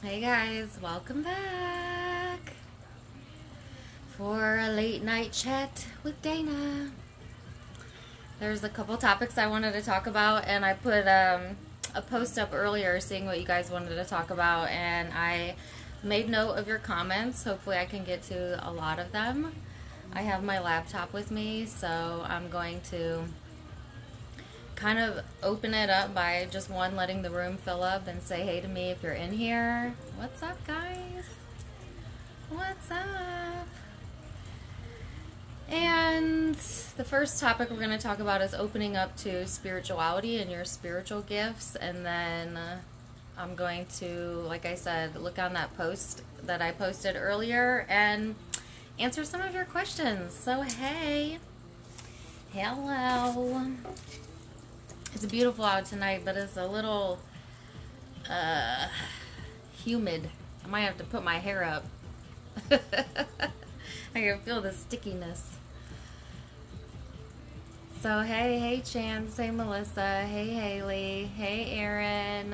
Hey guys, welcome back for a late night chat with Dana. There's a couple topics I wanted to talk about, and I put a post up earlier seeing what you guys wanted to talk about, and I made note of your comments. Hopefully I can get to a lot of them. I have my laptop with me, so I'm going to kind of open it up by just letting the room fill up and say hey to me if you're in here. What's up, guys? What's up? And the first topic we're going to talk about is opening up to spirituality and your spiritual gifts. And then I'm going to, like I said, look on that post that I posted earlier and answer some of your questions. So hey, hello. It's beautiful out tonight, but it's a little humid. I might have to put my hair up. I can feel the stickiness. So hey Chance, hey Melissa, hey Haley, hey Aaron.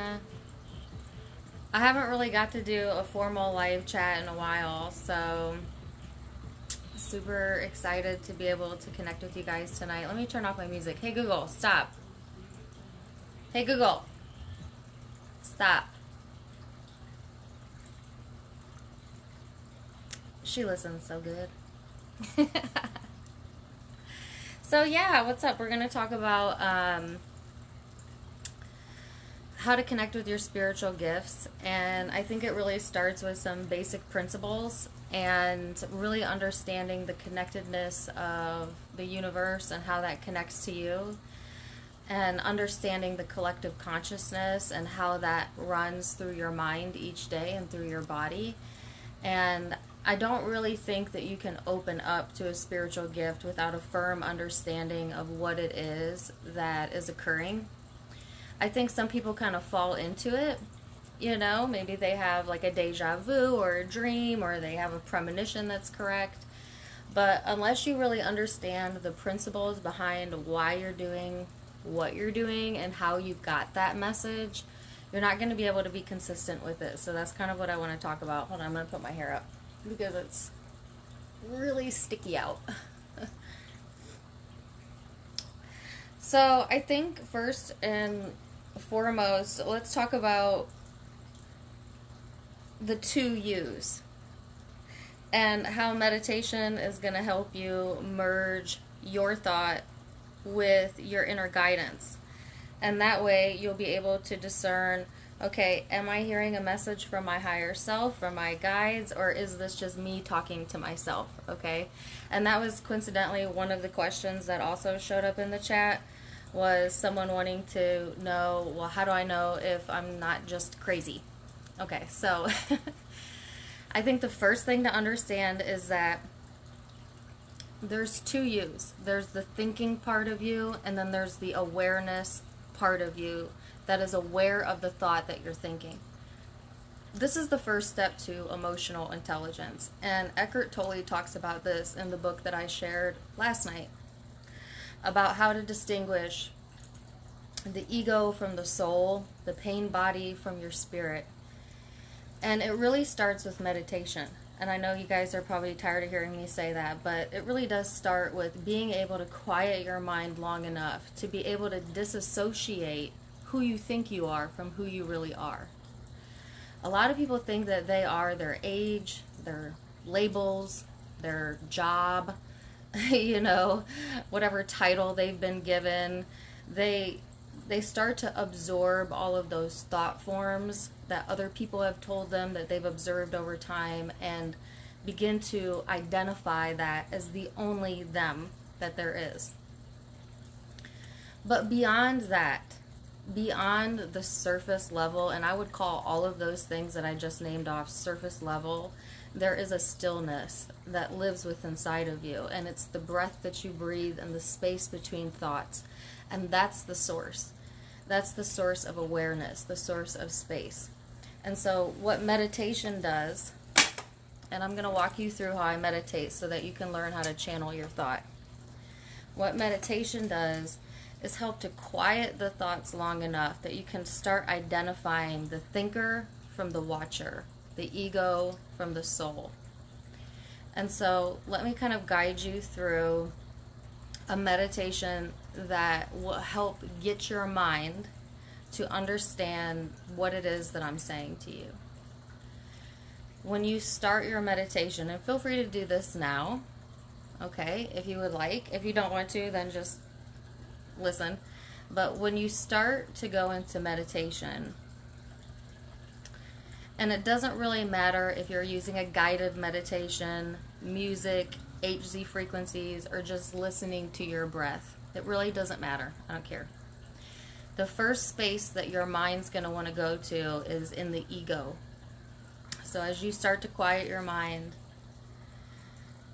I haven't really got to do a formal live chat in a while, so super excited to be able to connect with you guys tonight. Let me turn off my music. Hey Google, stop. Hey Google, stop. She listens so good. So yeah, what's up? We're going to talk about how to connect with your spiritual gifts, and I think it really starts with some basic principles and really understanding the connectedness of the universe and how that connects to you, and understanding the collective consciousness and how that runs through your mind each day and through your body. And I don't really think that you can open up to a spiritual gift without a firm understanding of what it is that is occurring. I think some people kind of fall into it, you know, maybe they have like a deja vu or a dream, or they have a premonition that's correct. But unless you really understand the principles behind why you're doing what you're doing and how you got that message, you're not going to be able to be consistent with it. So that's kind of what I want to talk about. Hold on, I'm going to put my hair up because it's really sticky out. So I think first and foremost, let's talk about the 2 U's and how meditation is going to help you merge your thought with your inner guidance. And that way you'll be able to discern, okay, am I hearing a message from my higher self, from my guides, or is this just me talking to myself? Okay. And that was coincidentally one of the questions that also showed up in the chat, was someone wanting to know, well, how do I know if I'm not just crazy? Okay, so I think the first thing to understand is that there's 2 U's. There's the thinking part of you, and then there's the awareness part of you that is aware of the thought that you're thinking. This is the first step to emotional intelligence, and Eckhart Tolle talks about this in the book that I shared last night, about how to distinguish the ego from the soul, the pain body from your spirit. And it really starts with meditation. And I know you guys are probably tired of hearing me say that, but it really does start with being able to quiet your mind long enough to be able to disassociate who you think you are from who you really are. A lot of people think that they are their age, their labels, their job, you know, whatever title they've been given. They start to absorb all of those thought forms that other people have told them that they've observed over time, and begin to identify that as the only them that there is. But beyond that, beyond the surface level, and I would call all of those things that I just named off surface level, there is a stillness that lives within inside of you, and it's the breath that you breathe and the space between thoughts, and that's the source. That's the source of awareness, the source of space. And so what meditation does, and I'm going to walk you through how I meditate so that you can learn how to channel your thought. What meditation does is help to quiet the thoughts long enough that you can start identifying the thinker from the watcher, the ego from the soul. And so let me kind of guide you through a meditation that will help get your mind to understand what it is that I'm saying to you. When you start your meditation, and feel free to do this now, okay, if you would like. If you don't want to, then just listen. But when you start to go into meditation, and it doesn't really matter if you're using a guided meditation, music, HZ frequencies, or just listening to your breath. It really doesn't matter. I don't care. The first space that your mind's going to want to go to is in the ego. So as you start to quiet your mind,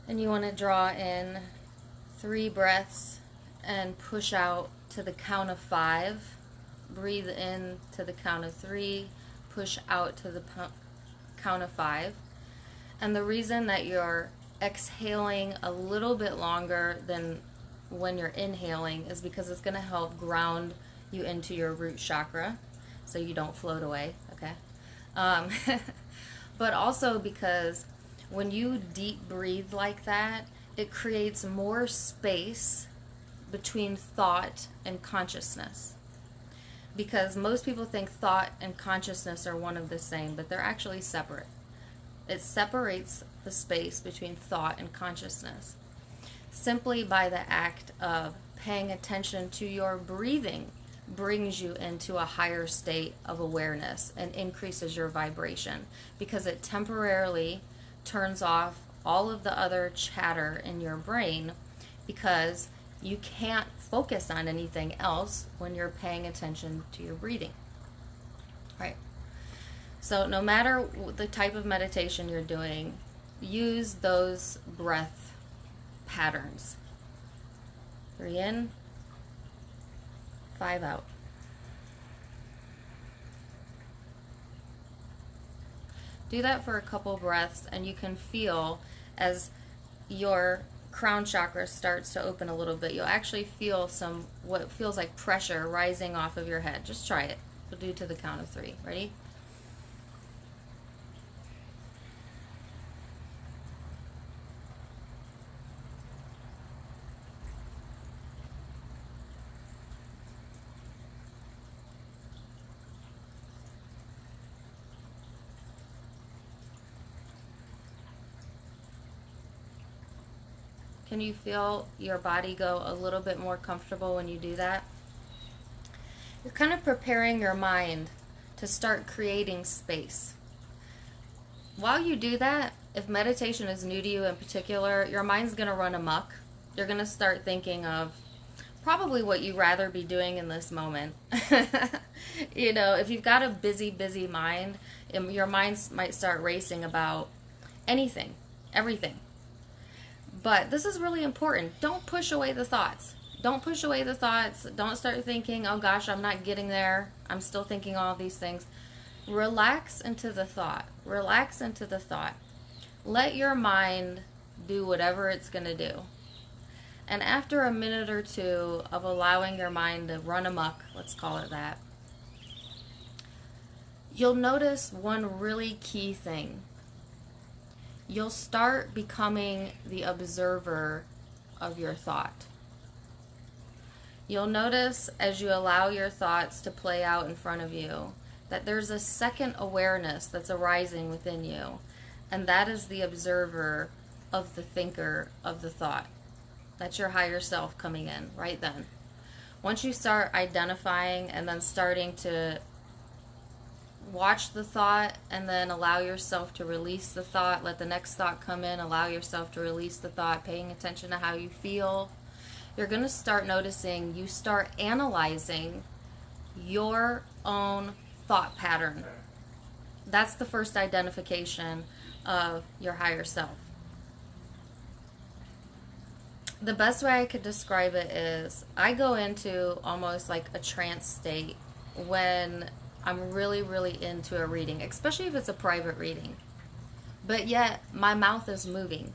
and you want to draw in 3 breaths and push out to the count of 5. Breathe in to the count of 3, push out to the count of 5. And the reason that you're exhaling a little bit longer than when you're inhaling is because it's going to help ground you into your root chakra so you don't float away, okay? But also because when you deep breathe like that, it creates more space between thought and consciousness. Because most people think thought and consciousness are one of the same, but they're actually separate. It separates the space between thought and consciousness simply by the act of paying attention to your breathing brings you into a higher state of awareness and increases your vibration, because it temporarily turns off all of the other chatter in your brain, because you can't focus on anything else when you're paying attention to your breathing. Right? So no matter the type of meditation you're doing, use those breath patterns. 3 in, 5 out. Do that for a couple breaths, and you can feel as your crown chakra starts to open a little bit, you'll actually feel some what feels like pressure rising off of your head. Just try it. We'll do to the count of 3. Ready? Can you feel your body go a little bit more comfortable when you do that? You're kind of preparing your mind to start creating space. While you do that, if meditation is new to you in particular, your mind's going to run amok. You're going to start thinking of probably what you'd rather be doing in this moment. You know, if you've got a busy mind, your mind might start racing about anything, everything. But this is really important. Don't push away the thoughts. Don't push away the thoughts. Don't start thinking, oh gosh, I'm not getting there. I'm still thinking all these things. Relax into the thought. Relax into the thought. Let your mind do whatever it's going to do. And after a minute or two of allowing your mind to run amok, let's call it that, you'll notice one really key thing. You'll start becoming the observer of your thought. You'll notice as you allow your thoughts to play out in front of you that there's a second awareness that's arising within you, and that is the observer of the thinker of the thought. That's your higher self coming in right then. Once you start identifying and then starting to watch the thought and then allow yourself to release the thought, let the next thought come in, allow yourself to release the thought, paying attention to how you feel, you're going to start noticing, you start analyzing your own thought pattern. That's the first identification of your higher self. The best way I could describe it is I go into almost like a trance state when I'm really, really into a reading, especially if it's a private reading. But yet, my mouth is moving,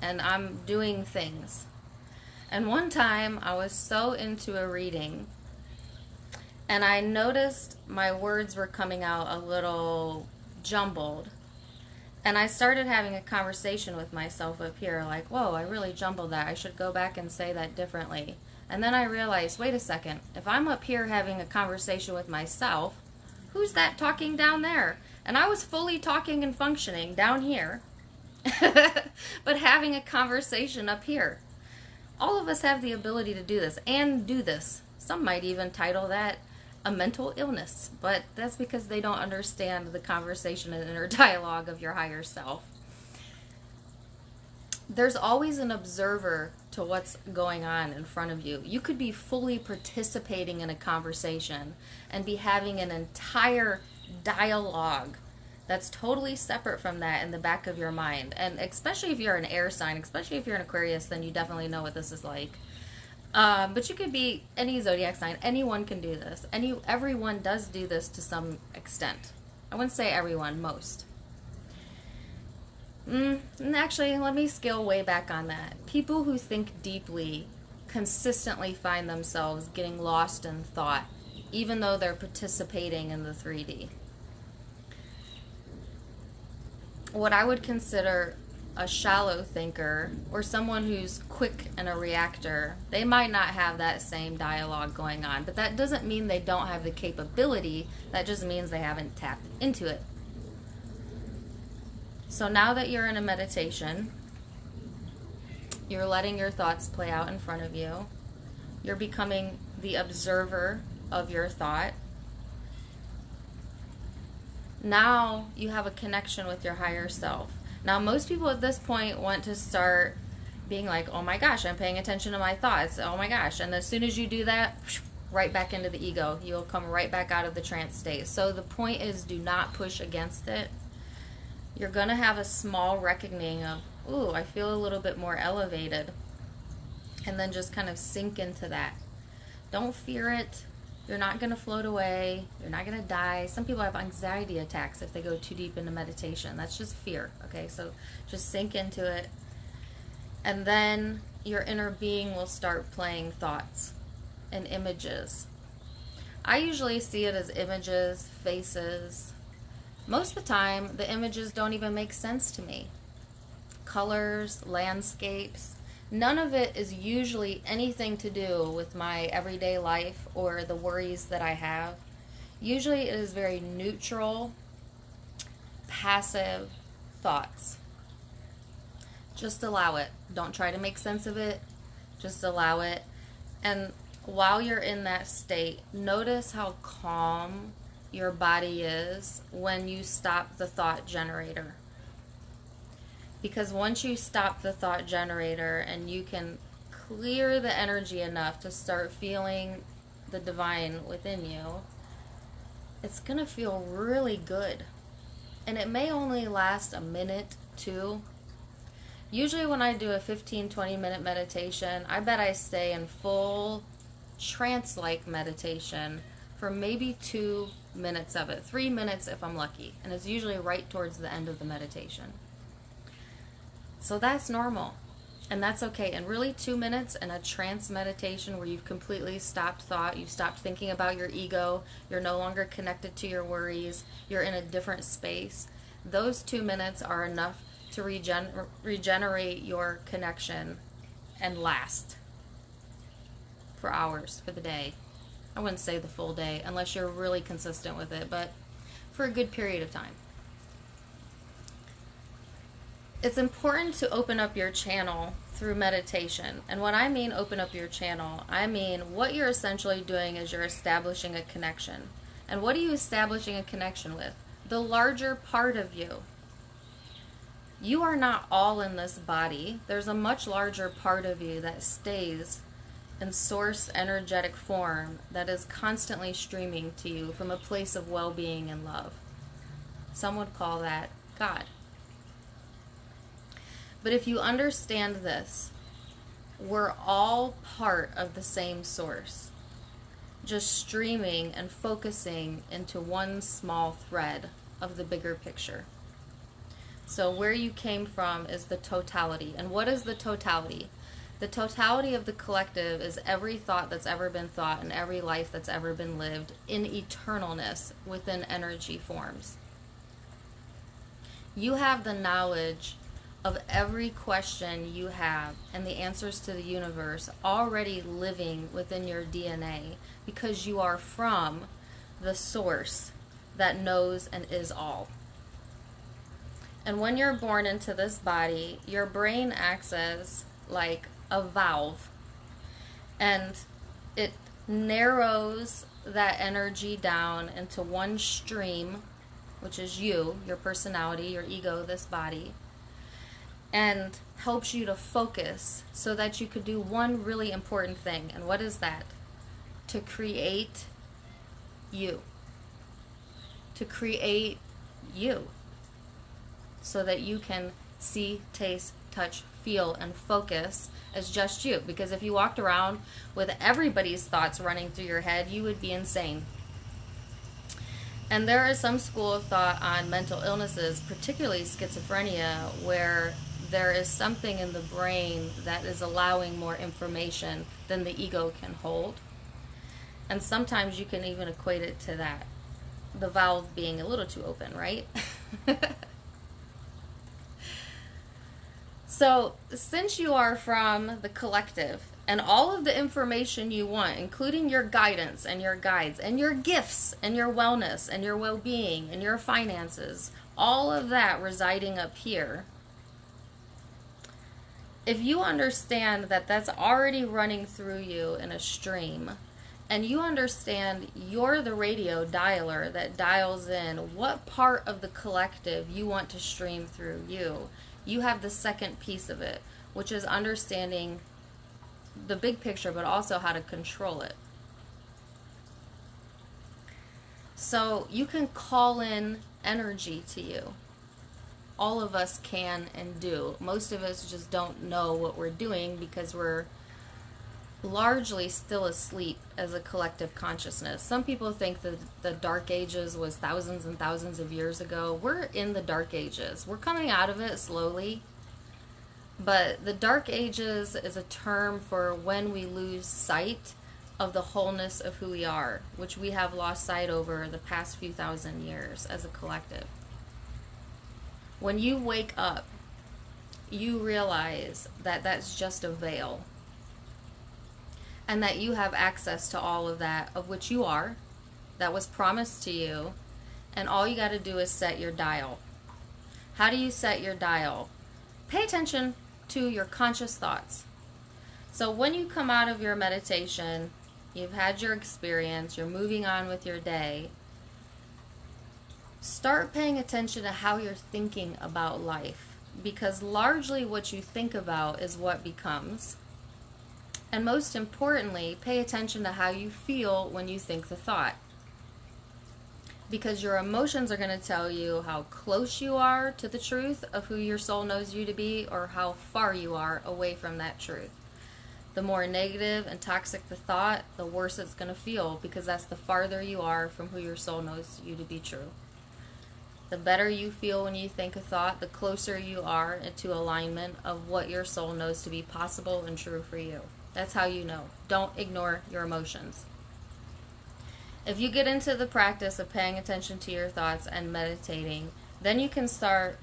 and I'm doing things. And one time, I was so into a reading, and I noticed my words were coming out a little jumbled. And I started having a conversation with myself up here, like, whoa, I really jumbled that. I should go back and say that differently. And then I realized, wait a second, if I'm up here having a conversation with myself, who's that talking down there? And I was fully talking and functioning down here, but having a conversation up here. All of us have the ability to do this and do this. Some might even title that a mental illness, but that's because they don't understand the conversation and inner dialogue of your higher self. There's always an observer to what's going on in front of you. You could be fully participating in a conversation and be having an entire dialogue that's totally separate from that in the back of your mind. And especially if you're an air sign, especially if you're an Aquarius, then you definitely know what this is like. But you could be any zodiac sign. Anyone can do this. Everyone does do this to some extent. I wouldn't say everyone, most. And actually, let me scale way back on that. People who think deeply consistently find themselves getting lost in thought, even though they're participating in the 3D. What I would consider a shallow thinker or someone who's quick and a reactor, they might not have that same dialogue going on, but that doesn't mean they don't have the capability. That just means they haven't tapped into it. So now that you're in a meditation, you're letting your thoughts play out in front of you. You're becoming the observer of your thought. Now you have a connection with your higher self. Now, most people at this point want to start being like, oh my gosh, I'm paying attention to my thoughts. Oh my gosh. And as soon as you do that, right back into the ego. You'll come right back out of the trance state. So the point is, do not push against it. You're going to have a small reckoning of, ooh, I feel a little bit more elevated. And then just kind of sink into that. Don't fear it. You're not going to float away. You're not going to die. Some people have anxiety attacks if they go too deep into meditation. That's just fear, okay? So just sink into it. And then your inner being will start playing thoughts and images. I usually see it as images, faces. Most of the time, the images don't even make sense to me. Colors, landscapes. None of it is usually anything to do with my everyday life or the worries that I have. Usually it is very neutral, passive thoughts. Just allow it. Don't try to make sense of it. Just allow it. And while you're in that state, notice how calm your body is when you stop the thought generator. Because once you stop the thought generator and you can clear the energy enough to start feeling the divine within you, it's going to feel really good. And it may only last a minute, two. Usually when I do a 15-20 minute meditation, I bet I stay in full trance-like meditation for maybe 2 minutes of it. 3 minutes if I'm lucky. And it's usually right towards the end of the meditation. So that's normal, and that's okay. And really 2 minutes in a trance meditation where you've completely stopped thought, you've stopped thinking about your ego, you're no longer connected to your worries, you're in a different space. Those 2 minutes are enough to regenerate your connection and last for hours, for the day. I wouldn't say the full day unless you're really consistent with it, but for a good period of time. It's important to open up your channel through meditation. And when I mean open up your channel, I mean what you're essentially doing is you're establishing a connection. And what are you establishing a connection with? The larger part of you. You are not all in this body. There's a much larger part of you that stays in source energetic form that is constantly streaming to you from a place of well-being and love. Some would call that God. But if you understand this, we're all part of the same source, just streaming and focusing into one small thread of the bigger picture. So where you came from is the totality. And what is the totality? The totality of the collective is every thought that's ever been thought and every life that's ever been lived in eternalness within energy forms. You have the knowledge of every question you have and the answers to the universe already living within your DNA, because you are from the source that knows and is all. And when you're born into this body, your brain acts as like a valve, and it narrows that energy down into one stream, which is you, your personality, your ego, this body, and helps you to focus so that you could do one really important thing. And what is that? To create you. To create you. So that you can see, taste, touch, feel, and focus as just you. Because if you walked around with everybody's thoughts running through your head, you would be insane. And there is some school of thought on mental illnesses, particularly schizophrenia, where there is something in the brain that is allowing more information than the ego can hold. And sometimes you can even equate it to that. The valve being a little too open, right? So, since you are from the collective, and all of the information you want, including your guidance and your guides and your gifts and your wellness and your well-being and your finances, all of that residing up here, if you understand that that's already running through you in a stream, and you understand you're the radio dialer that dials in what part of the collective you want to stream through you, you have the second piece of it, which is understanding the big picture, but also how to control it. So you can call in energy to you. All of us can and do. Most of us just don't know what we're doing because we're largely still asleep as a collective consciousness. Some people think that the Dark Ages was thousands and thousands of years ago. We're in the Dark Ages. We're coming out of it slowly. But the Dark Ages is a term for when we lose sight of the wholeness of who we are, which we have lost sight over the past few thousand years as a collective. When you wake up, you realize that that's just a veil, and that you have access to all of that, of which you are, that was promised to you, and all you got to do is set your dial. How do you set your dial? Pay attention to your conscious thoughts. So when you come out of your meditation, you've had your experience, you're moving on with your day, start paying attention to how you're thinking about life, because largely what you think about is what becomes. And most importantly, pay attention to how you feel when you think the thought. Because your emotions are going to tell you how close you are to the truth of who your soul knows you to be, or how far you are away from that truth. The more negative and toxic the thought, the worse it's going to feel, because that's the farther you are from who your soul knows you to be true. The better you feel when you think a thought, the closer you are into alignment of what your soul knows to be possible and true for you. That's how you know. Don't ignore your emotions. If you get into the practice of paying attention to your thoughts and meditating, then you can start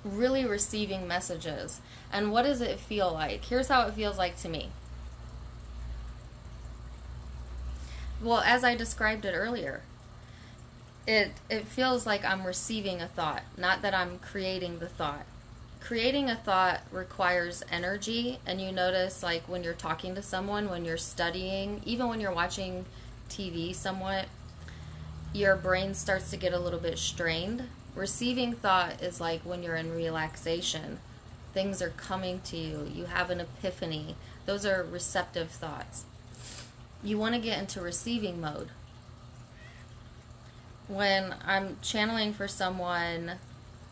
really receiving messages. And what does it feel like? Here's how it feels like to me. Well, as I described it earlier, it feels like I'm receiving a thought, not that I'm creating the thought. Creating a thought requires energy, and you notice, like, when you're talking to someone, when you're studying, even when you're watching TV somewhat, your brain starts to get a little bit strained. Receiving thought is like when you're in relaxation. Things are coming to you. You have an epiphany. Those are receptive thoughts. You want to get into receiving mode. When I'm channeling for someone,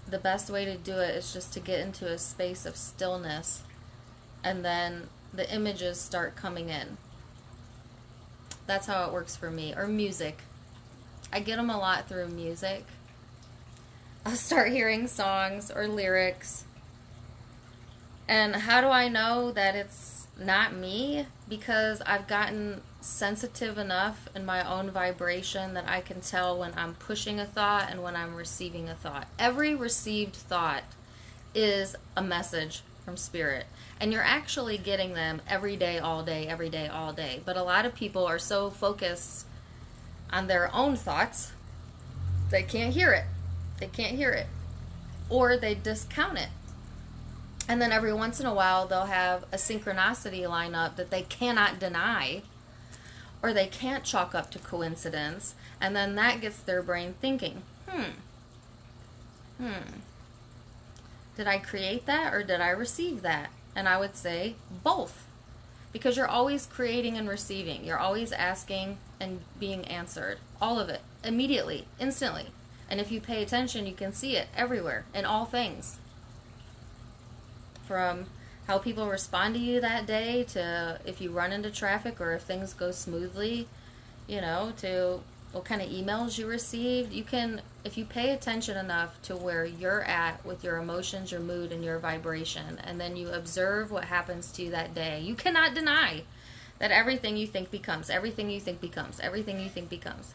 the best way to do it is just to get into a space of stillness, and then the images start coming in. That's how it works for me. Or music. I get them a lot through music. I'll start hearing songs or lyrics. And how do I know that it's not me? Because I've gotten sensitive enough in my own vibration that I can tell when I'm pushing a thought and when I'm receiving a thought. Every received thought is a message from spirit, and you're actually getting them every day, all day, every day, all day. But a lot of people are so focused on their own thoughts, they can't hear it. They can't hear it. Or they discount it. And then every once in a while, they'll have a synchronicity line up that they cannot deny, or they can't chalk up to coincidence. And then that gets their brain thinking, did I create that or did I receive that? And I would say both. Because you're always creating and receiving. You're always asking and being answered. All of it. Immediately. Instantly. And if you pay attention, you can see it everywhere. In all things. From how people respond to you that day, to if you run into traffic or if things go smoothly, to what kind of emails you received. You can, if you pay attention enough to where you're at with your emotions, your mood, and your vibration, and then you observe what happens to you that day, you cannot deny that everything you think becomes, everything you think becomes, everything you think becomes.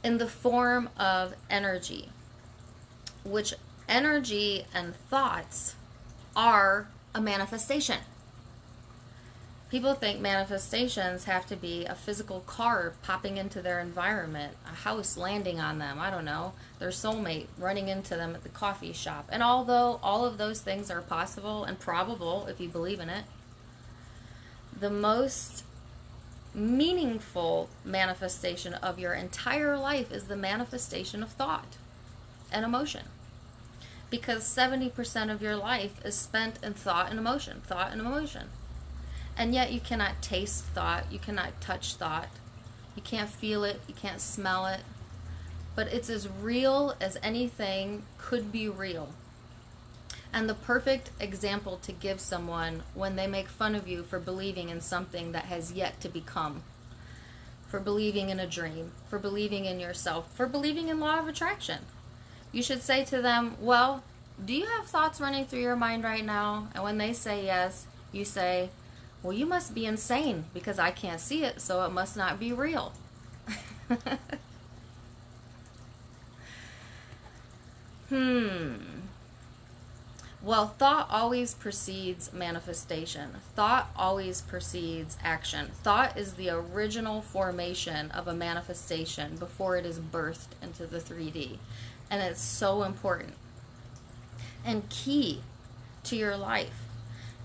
In the form of energy, which energy and thoughts are a manifestation. People think manifestations have to be a physical car popping into their environment, a house landing on them, I don't know, their soulmate running into them at the coffee shop. And although all of those things are possible and probable if you believe in it, the most meaningful manifestation of your entire life is the manifestation of thought and emotion. Because 70% of your life is spent in thought and emotion, thought and emotion. And yet you cannot taste thought, you cannot touch thought, you can't feel it, you can't smell it. But it's as real as anything could be real. And the perfect example to give someone when they make fun of you for believing in something that has yet to become, for believing in a dream, for believing in yourself, for believing in law of attraction. You should say to them, well, do you have thoughts running through your mind right now? And when they say yes, you say, well, you must be insane because I can't see it, so it must not be real. Well, thought always precedes manifestation. Thought always precedes action. Thought is the original formation of a manifestation before it is birthed into the 3D. And it's so important and key to your life,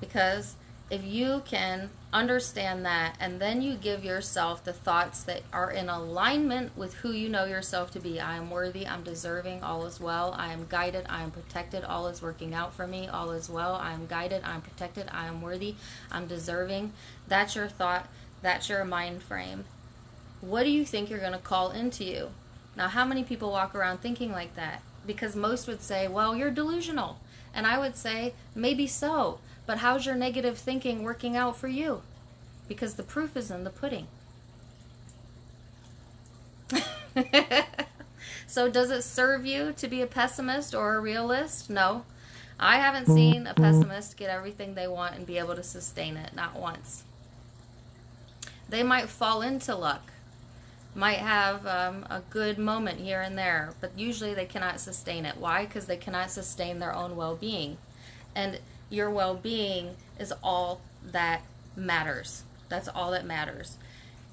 because if you can understand that and then you give yourself the thoughts that are in alignment with who you know yourself to be. I am worthy, I'm deserving, all is well, I am guided, I am protected, all is working out for me, all is well, I am guided, I am protected, I am worthy, I'm deserving. That's your thought, that's your mind frame. What do you think you're going to call into you? Now, how many people walk around thinking like that? Because most would say, well, you're delusional. And I would say, maybe so. But how's your negative thinking working out for you? Because the proof is in the pudding. So does it serve you to be a pessimist or a realist? No. I haven't seen a pessimist get everything they want and be able to sustain it. Not once. They might fall into luck. Might have a good moment here and there, but usually they cannot sustain it. Why? Because they cannot sustain their own well-being. And your well-being is all that matters. That's all that matters.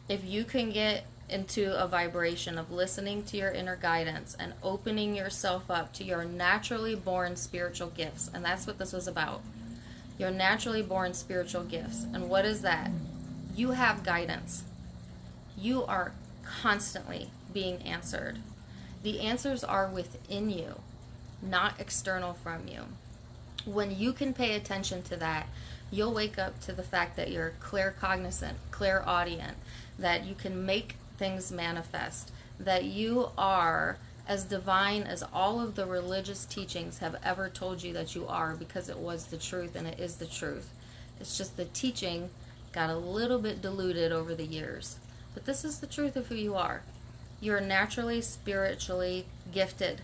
If you can get into a vibration of listening to your inner guidance and opening yourself up to your naturally born spiritual gifts, and that's what this was about. Your naturally born spiritual gifts. And what is that? You have guidance. You are constantly being answered. The answers are within you, not external from you. When you can pay attention to that, you'll wake up to the fact that you're claircognizant, clairaudient, that you can make things manifest, that you are as divine as all of the religious teachings have ever told you that you are, because it was the truth and it is the truth. It's just the teaching got a little bit diluted over the years. But this is the truth of who you are. You're naturally, spiritually gifted.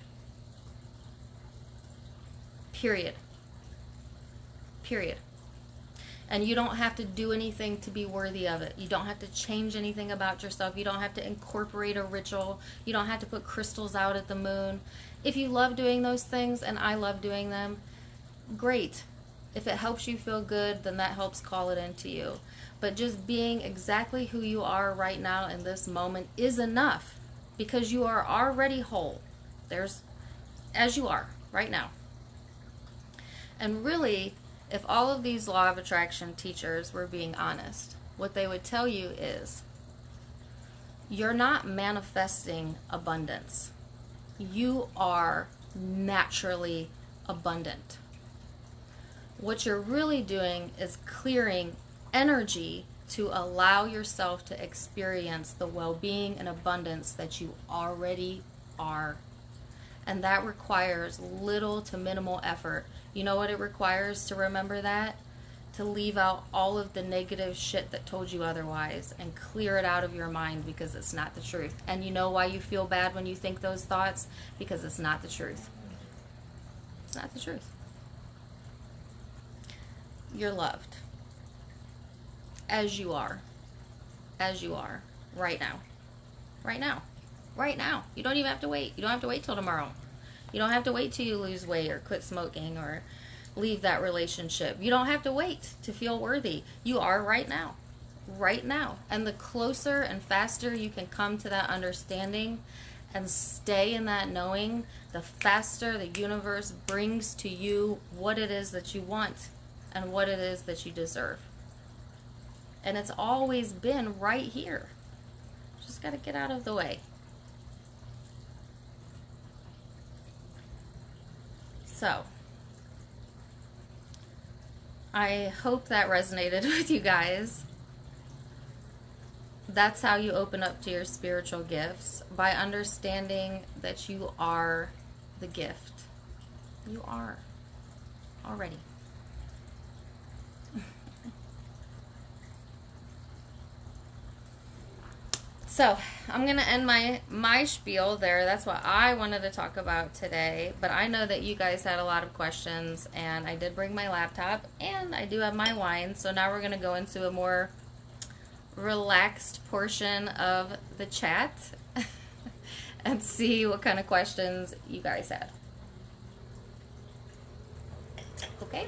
Period. Period. And you don't have to do anything to be worthy of it. You don't have to change anything about yourself. You don't have to incorporate a ritual. You don't have to put crystals out at the moon. If you love doing those things, and I love doing them, great. If it helps you feel good, then that helps call it into you. But just being exactly who you are right now in this moment is enough, because you are already whole. As you are right now. And really, if all of these law of attraction teachers were being honest, what they would tell you is, you're not manifesting abundance. You are naturally abundant. What you're really doing is clearing energy to allow yourself to experience the well-being and abundance that you already are. And that requires little to minimal effort. You know what it requires to remember that? To leave out all of the negative shit that told you otherwise and clear it out of your mind, because it's not the truth. And you know why you feel bad when you think those thoughts? Because it's not the truth. It's not the truth. You're loved. As you are. As you are. Right now. Right now. Right now. You don't even have to wait. You don't have to wait till tomorrow. You don't have to wait till you lose weight or quit smoking or leave that relationship. You don't have to wait to feel worthy. You are right now. Right now. And the closer and faster you can come to that understanding and stay in that knowing, the faster the universe brings to you what it is that you want and what it is that you deserve. And it's always been right here. Just got to get out of the way. So, I hope that resonated with you guys. That's how you open up to your spiritual gifts, by understanding that you are the gift. You are already. So, I'm going to end my spiel there. That's what I wanted to talk about today. But I know that you guys had a lot of questions, and I did bring my laptop, and I do have my wine. So now we're going to go into a more relaxed portion of the chat and see what kind of questions you guys had. Okay?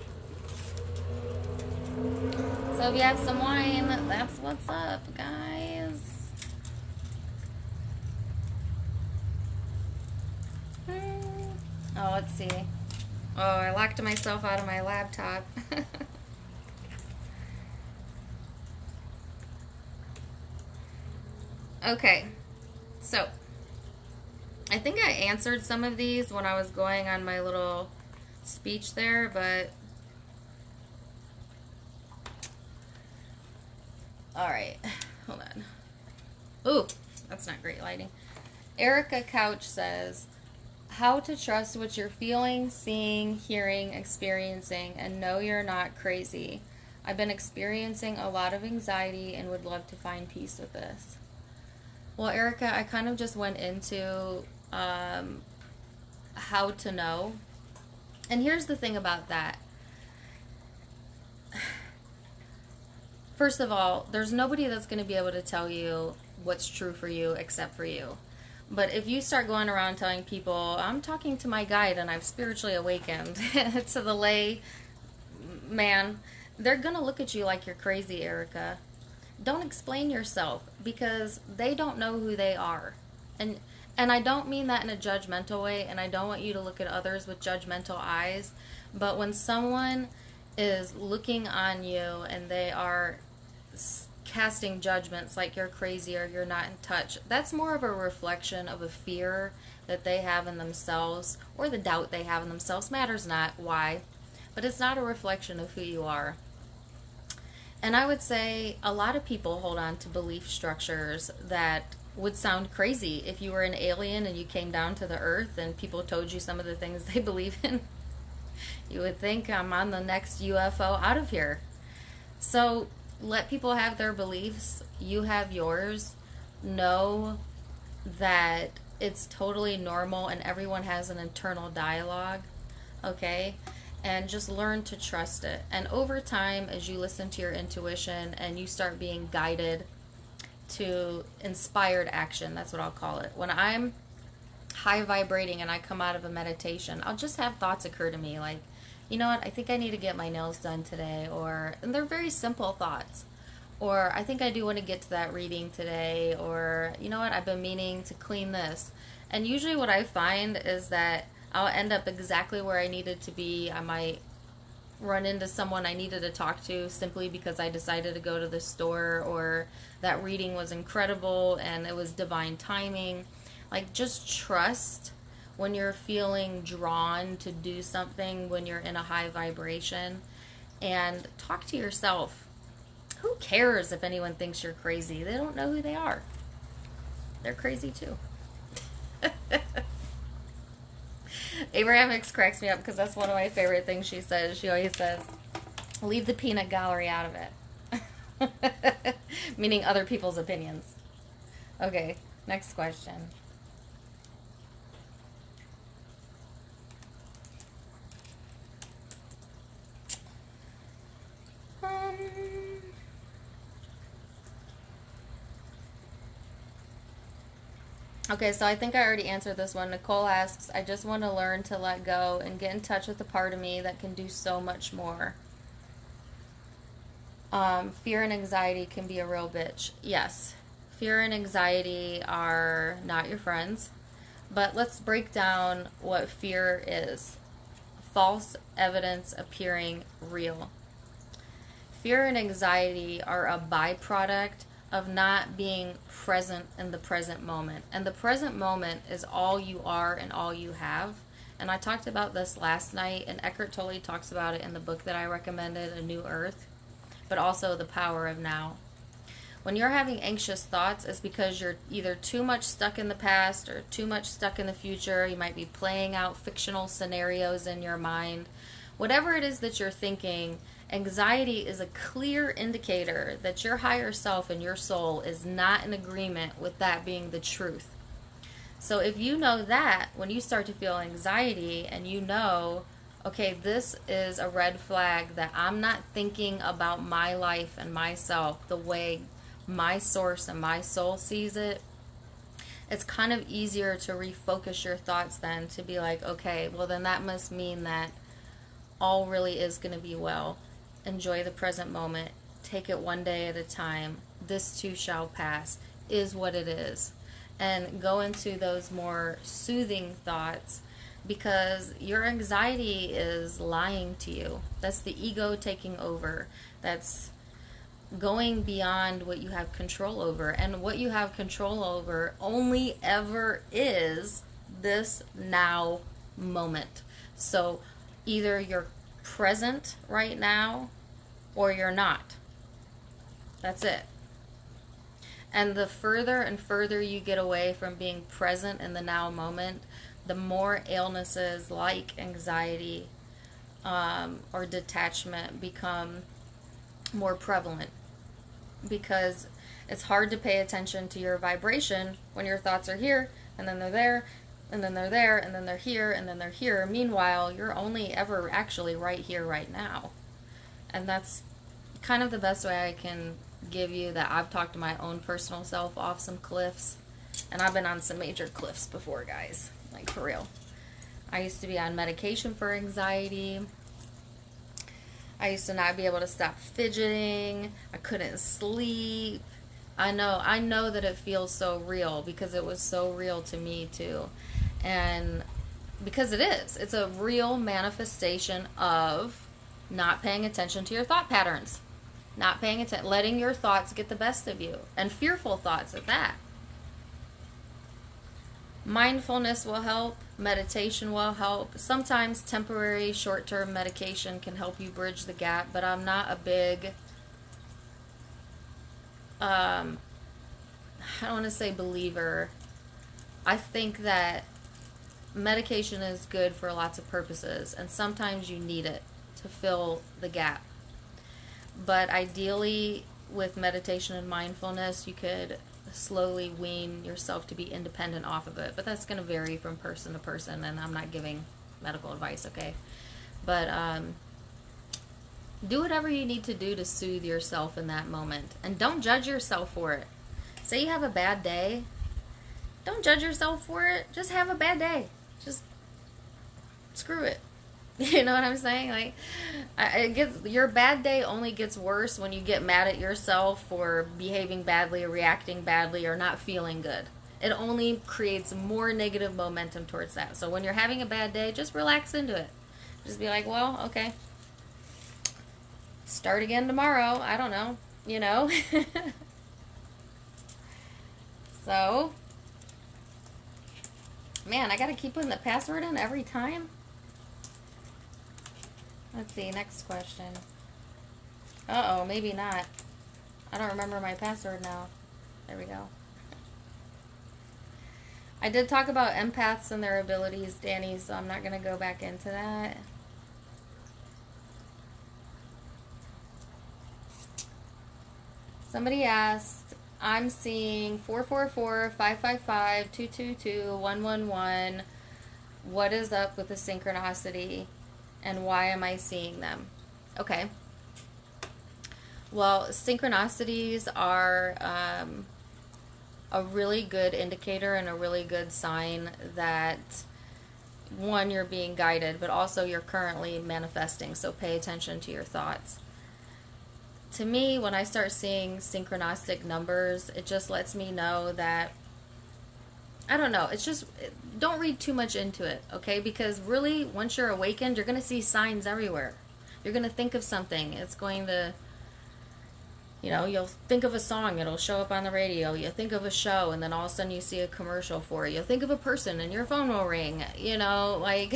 So if you have some wine, that's what's up, guys. Oh, let's see. Oh, I locked myself out of my laptop. Okay, so I think I answered some of these when I was going on my little speech there, but alright, hold on. Ooh, that's not great lighting. Erica Couch says, how to trust what you're feeling, seeing, hearing, experiencing, and know you're not crazy. I've been experiencing a lot of anxiety and would love to find peace with this. Well, Erica, I kind of just went into how to know. And here's the thing about that. First of all, there's nobody that's going to be able to tell you what's true for you except for you. But if you start going around telling people, I'm talking to my guide and I've spiritually awakened to the lay man, they're going to look at you like you're crazy, Erica. Don't explain yourself, because they don't know who they are. And I don't mean that in a judgmental way, and I don't want you to look at others with judgmental eyes. But when someone is looking on you and they are casting judgments like you're crazy or you're not in touch, that's more of a reflection of a fear that they have in themselves, or the doubt they have in themselves. Matters not why, but it's not a reflection of who you are. And I would say a lot of people hold on to belief structures that would sound crazy if you were an alien and you came down to the earth and people told you some of the things they believe in. You would think, I'm on the next UFO out of here. So let people have their beliefs. You have yours. Know that it's totally normal and everyone has an internal dialogue. Okay? and just learn to trust it. And over time, as you listen to your intuition and you start being guided to inspired action, that's what I'll call it. When I'm high vibrating and I come out of a meditation, I'll just have thoughts occur to me like, you know what, I think I need to get my nails done today, and they're very simple thoughts. Or I think I do want to get to that reading today, or you know what, I've been meaning to clean this. And usually what I find is that I'll end up exactly where I needed to be. I might run into someone I needed to talk to simply because I decided to go to the store, or that reading was incredible and it was divine timing. Like, just trust when you're feeling drawn to do something, when you're in a high vibration, and talk to yourself. Who cares if anyone thinks you're crazy? They don't know who they are. They're crazy too. Abraham Hicks cracks me up because that's one of my favorite things she says. She always says, leave the peanut gallery out of it. Meaning other people's opinions. Okay, next question. Okay, so I think I already answered this one. Nicole asks, I just want to learn to let go and get in touch with the part of me that can do so much more. Fear and anxiety can be a real bitch. Yes, fear and anxiety are not your friends. But let's break down what fear is. False evidence appearing real. Fear and anxiety are a byproduct of not being present in the present moment. And the present moment is all you are and all you have. And I talked about this last night, and Eckhart Tolle talks about it in the book that I recommended, A New Earth, but also The Power of Now. When you're having anxious thoughts, it's because you're either too much stuck in the past or too much stuck in the future. You might be playing out fictional scenarios in your mind. Whatever it is that you're thinking, anxiety is a clear indicator that your higher self and your soul is not in agreement with that being the truth. So if you know that, when you start to feel anxiety and you know, okay, this is a red flag that I'm not thinking about my life and myself the way my source and my soul sees it, it's kind of easier to refocus your thoughts then to be like, okay, well then that must mean that all really is going to be well. Enjoy the present moment. Take it one day at a time. This too shall pass, is what it is. And go into those more soothing thoughts, because your anxiety is lying to you. That's the ego taking over. That's going beyond what you have control over. And what you have control over only ever is this now moment. So either you're present right now or you're not. That's it. And the further and further you get away from being present in the now moment, the more illnesses like anxiety or detachment become more prevalent, because it's hard to pay attention to your vibration when your thoughts are here and then they're there and then they're there and then they're here and then they're here. Meanwhile, you're only ever actually right here, right now. And that's kind of the best way I can give you that. I've talked to my own personal self off some cliffs, and I've been on some major cliffs before, guys, like for real. I used to be on medication for anxiety. I used to not be able to stop fidgeting. I couldn't sleep. I know that it feels so real because it was so real to me too. And because it is. It's a real manifestation of not paying attention to your thought patterns. Not paying attention, letting your thoughts get the best of you. And fearful thoughts at that. Mindfulness will help. Meditation will help. Sometimes temporary short-term medication can help you bridge the gap, but I'm not a big, I don't want to say believer. I think that medication is good for lots of purposes, and sometimes you need it to fill the gap. But ideally, with meditation and mindfulness, you could slowly wean yourself to be independent off of it. But that's going to vary from person to person, and I'm not giving medical advice, okay? But do whatever you need to do to soothe yourself in that moment. And don't judge yourself for it. Say you have a bad day. Don't judge yourself for it. Just have a bad day. Just screw it. You know what I'm saying? Like, your bad day only gets worse when you get mad at yourself for behaving badly or reacting badly or not feeling good. It only creates more negative momentum towards that. So when you're having a bad day, just relax into it. Just be like, well, okay. Start again tomorrow. I don't know. You know? So, man, I gotta keep putting the password in every time. Let's see, next question. Uh-oh, maybe not. I don't remember my password now. There we go. I did talk about empaths and their abilities, Danny, so I'm not gonna go back into that. Somebody asked, I'm seeing 444, 555, 222, 111. What is up with the synchronicity and why am I seeing them? Okay. Well, synchronicities are a really good indicator and a really good sign that, one, you're being guided, but also you're currently manifesting, so pay attention to your thoughts. To me, when I start seeing synchronistic numbers, it just lets me know that, I don't know, it's just, don't read too much into it, okay? Because really, once you're awakened, you're going to see signs everywhere. You're going to think of something. It's going to, you know, you'll think of a song, it'll show up on the radio. You'll think of a show, and then all of a sudden you see a commercial for it. You'll think of a person, and your phone will ring. You know, like,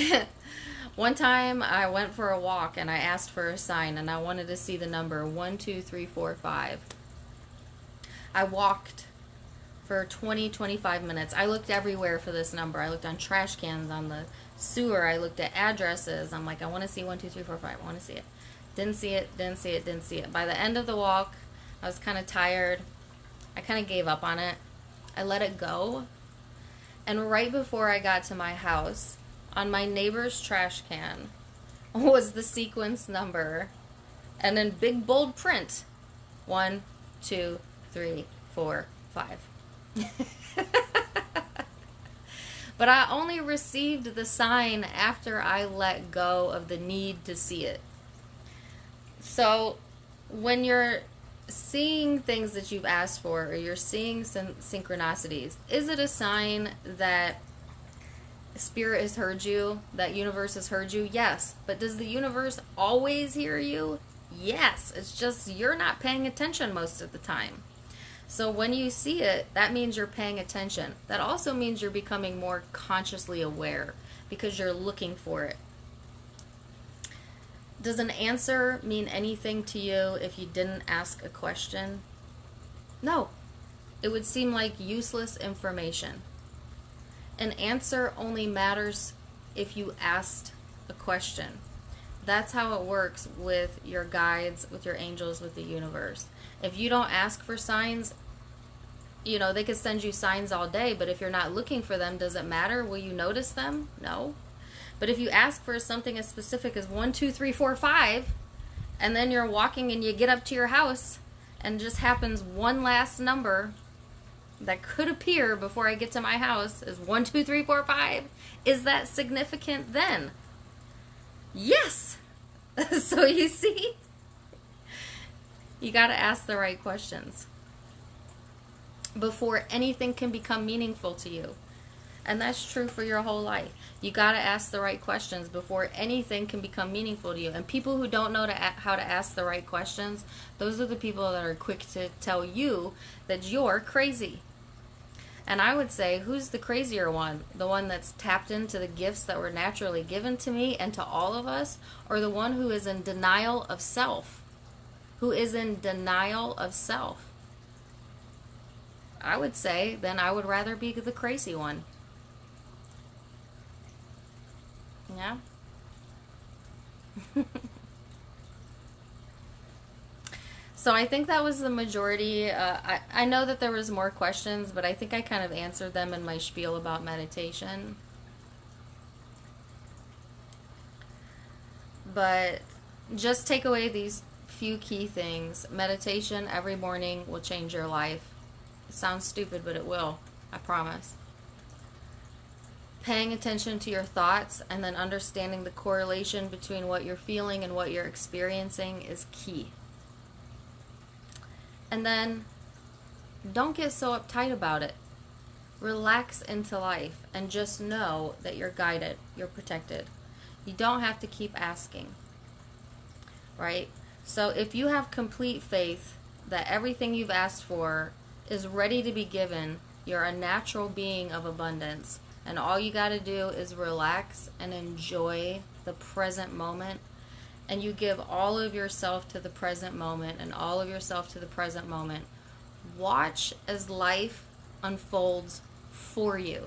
one time I went for a walk, and I asked for a sign, and I wanted to see the number 1, 2, 3, 4, 5. I walked for 20-25 minutes. I looked everywhere for this number. I looked on trash cans, on the sewer. I looked at addresses. I'm like, I want to see 1, 2, 3, 4, 5. I want to see it. Didn't see it, didn't see it, didn't see it. By the end of the walk, I was kind of tired. I kind of gave up on it. I let it go. And right before I got to my house, on my neighbor's trash can was the sequence number. And in big bold print, 1, 2, 3, 4, 5. But I only received the sign after I let go of the need to see it. So when you're seeing things that you've asked for, or you're seeing some synchronicities, is it a sign that Spirit has heard you, that universe has heard you? Yes. But does the universe always hear you? Yes. It's just you're not paying attention most of the time. So when you see it, that means you're paying attention. That also means you're becoming more consciously aware because you're looking for it. Does an answer mean anything to you if you didn't ask a question? No. It would seem like useless information. An answer only matters if you asked a question. That's how it works with your guides, with your angels, with the universe. If you don't ask for signs, you know, they could send you signs all day, but if you're not looking for them, does it matter? Will you notice them? No. But if you ask for something as specific as 1, 2, 3, 4, 5, and then you're walking and you get up to your house and just happens one last number that could appear before I get to my house is 1, 2, 3, 4, 5, is that significant then? Yes. So you see, you got to ask the right questions before anything can become meaningful to you. And that's true for your whole life. You got to ask the right questions before anything can become meaningful to you. And people who don't know how to ask the right questions, those are the people that are quick to tell you that you're crazy. And I would say, who's the crazier one? The one that's tapped into the gifts that were naturally given to me and to all of us? Or the one who is in denial of self? Who is in denial of self? I would say, then I would rather be the crazy one. Yeah? So I think that was the majority. I know that there was more questions, but I think I kind of answered them in my spiel about meditation. but just take away these few key things. Meditation every morning will change your life. It sounds stupid, but it will. I promise. Paying attention to your thoughts and then understanding the correlation between what you're feeling and what you're experiencing is key. And then don't get so uptight about it. Relax into life and just know that you're guided, you're protected. You don't have to keep asking, right? So if you have complete faith that everything you've asked for is ready to be given, you're a natural being of abundance, and all you got to do is relax and enjoy the present moment, and you give all of yourself to the present moment and all of yourself to the present moment. Watch as life unfolds for you.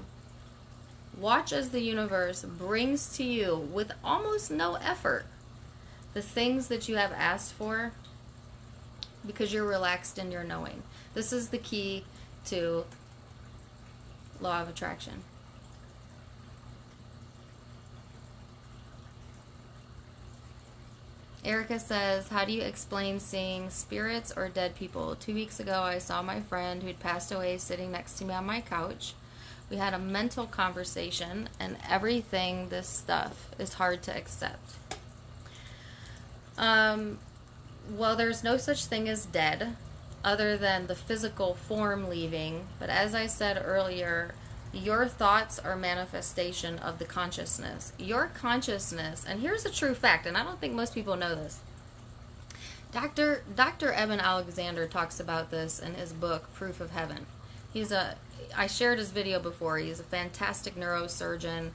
Watch as the universe brings to you, with almost no effort, the things that you have asked for, because you're relaxed in your knowing. This is the key to law of attraction. Erica says, how do you explain seeing spirits or dead people? 2 weeks ago, I saw my friend who'd passed away sitting next to me on my couch. We had a mental conversation, and everything, this stuff, is hard to accept. Well, there's no such thing as dead, other than the physical form leaving. But as I said earlier, your thoughts are manifestation of the consciousness. Your consciousness, and here's a true fact, and I don't think most people know this. Dr. Eben Alexander talks about this in his book, Proof of Heaven. I shared his video before. He's a fantastic neurosurgeon,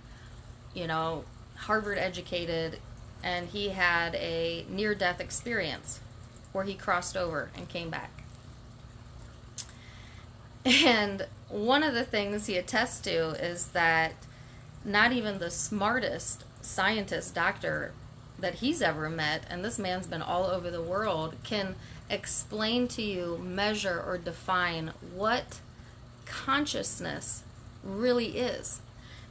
Harvard educated, and he had a near-death experience where he crossed over and came back. And one of the things he attests to is that not even the smartest scientist, doctor that he's ever met, and this man's been all over the world, can explain to you, measure, or define what consciousness really is.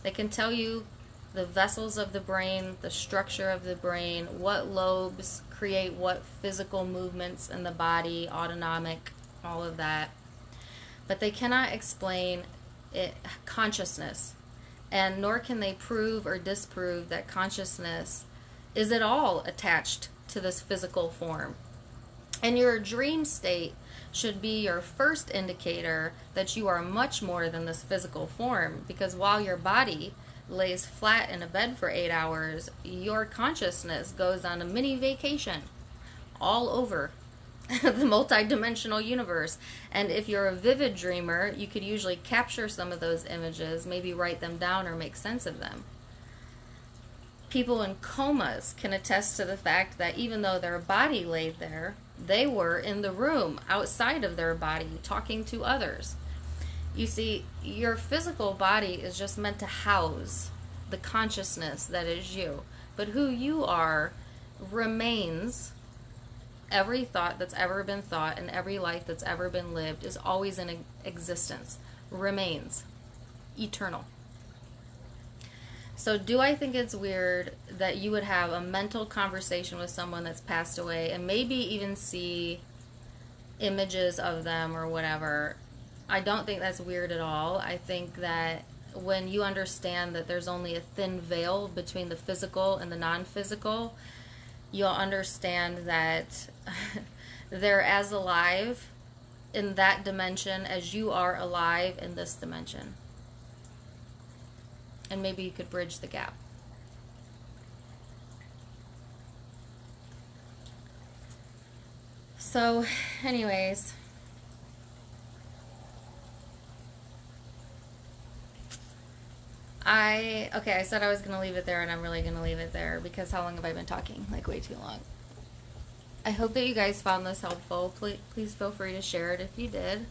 They can tell you the vessels of the brain, the structure of the brain, what lobes create what physical movements in the body, autonomic, all of that. But they cannot explain consciousness, and nor can they prove or disprove that consciousness is at all attached to this physical form. And your dream state should be your first indicator that you are much more than this physical form, because while your body lays flat in a bed for 8 hours, your consciousness goes on a mini vacation all over the multi-dimensional universe. And if you're a vivid dreamer, you could usually capture some of those images, maybe write them down or make sense of them. People in comas can attest to the fact that even though their body laid there, they were in the room outside of their body talking to others. You see, your physical body is just meant to house the consciousness that is you. But who you are remains. Every thought that's ever been thought and every life that's ever been lived is always in existence, remains eternal. So do I think it's weird that you would have a mental conversation with someone that's passed away and maybe even see images of them or whatever? I don't think that's weird at all. I think that when you understand that there's only a thin veil between the physical and the non-physical, you'll understand that they're as alive in that dimension as you are alive in this dimension. And maybe you could bridge the gap. So, anyways, I said I was going to leave it there, and I'm really going to leave it there, because how long have I been talking? Like, way too long. I hope that you guys found this helpful. Please feel free to share it if you did.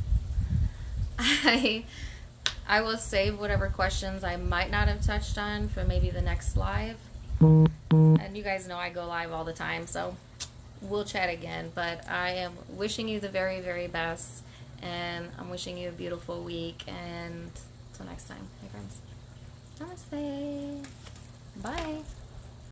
I will save whatever questions I might not have touched on for maybe the next live. And you guys know I go live all the time, so we'll chat again. But I am wishing you the very, very best, and I'm wishing you a beautiful week. And until next time, my friends. Namaste. Bye.